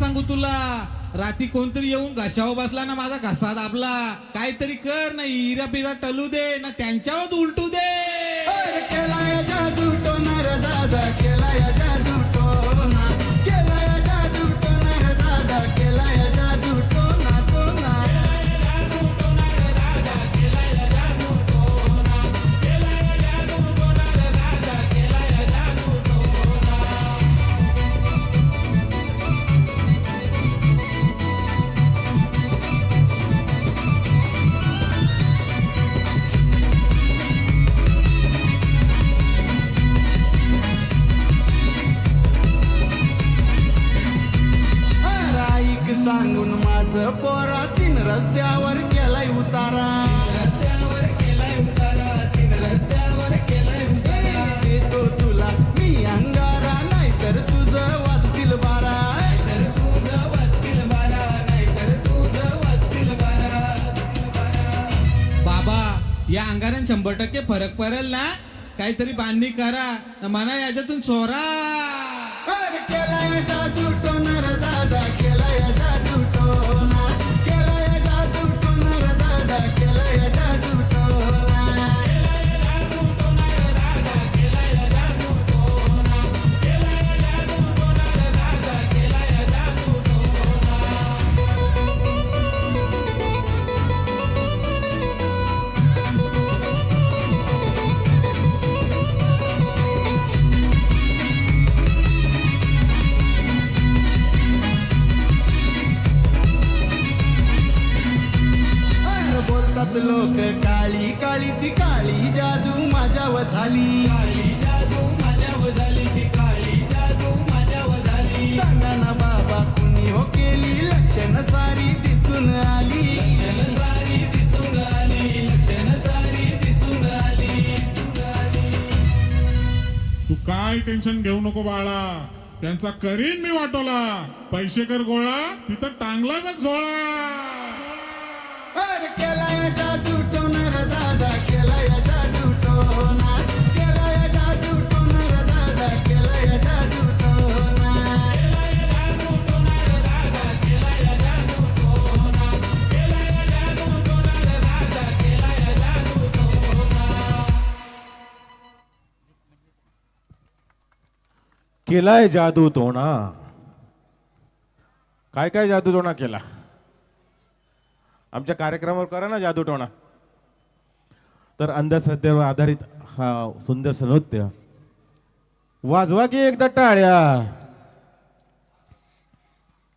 सांगू तुला, रात्री कोणतरी येऊन घशावर बसला ना माझा घसा दाबला. काहीतरी कर ना, हिरा पिरा टलू दे ना, त्यांच्यावर उलटू दे. केला या जादू टोना रे दादा, केला या जादू टोना, केला या जादू टोना रे दादा, केला या जादू टोना टोना. सांगून माझं पोरा तीन रस्त्यावर केलाय उतारा, रस्त्यावर केलाय उतारा, तीन रस्त्यावर केलाय उतारा. देतो तुला मी अंगारा, नाहीतर तुझं वाजतील बारा, नाहीतर तुझं वाजतील बारा, नाहीतर तुझं वाजतील बारा. बाबा या अंगारान 100% फरक पडेल ना, काहीतरी बांधणी करा ना, म्हणा याच्यातून चोरा. केलाय जादू टोना रे दादा, केलाय जादू टोना, केलाय जादू टोना रे दादा, केलाय जादू टोना. बोलतात लोक काळी काळी ती काळी जादू माझ्यावर झाली, काळी जादू माझ्यावर झाली, ती काळी जादू माझ्यावर झाली. सांगा ना बाबा कुणी हो केली, लक्षण सारी दिसून आली, लक्षण सारी दिसून आली, लक्षण सारी दिसून आली. तू काय टेन्शन घेऊ नको बाळा, त्यांचा करीन मी वाटोला. पैसे कर गोळा, तिथं टांगला बघ झोळा. केलाय जादू टोना रे दादा, केलाय जादू टोना, केलाय जादू टोना रे दादा, केलाय जादू टोना. केलाय जादू टोणा. काय काय जादू टोणा केला आमच्या कार्यक्रमावर, करा ना जादू टोणा. तर अंधश्रद्धेवर आधारित हा सुंदर नृत्य वाजवा की एकदा टाळ्या.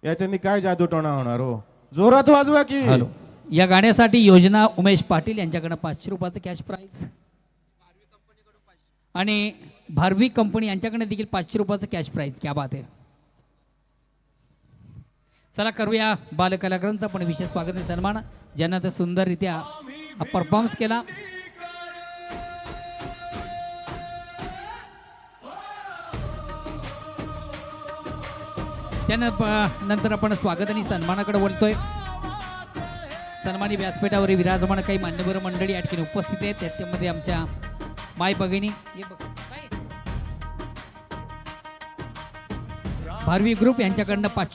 याच्यानी काय जादू टोणा होणार हो, जोरात वाजवा की. हॅलो, या गाण्यासाठी योजना उमेश पाटील यांच्याकडनं 500 रुपयाचं कॅश प्राइज आणि भारवी कंपनी यांच्याकडे देखील 500 रुपयाचं कॅश प्राइज. क्या बात आहे. चला करूया बालकलाकारांचा पण विशेष स्वागत आणि सन्मान, ज्यांना तर सुंदररित्या परफॉर्मन्स केला. नंतर आपण स्वागत आणि सन्मानाकडे वळतोय. सन्मानी व्यासपीठावर विराजमान काही मान्यवर मंडळी या ठिकाणी उपस्थित आहेत. त्यामध्ये आमच्या माय भगिनी भारवी ग्रुप यांच्याकडनं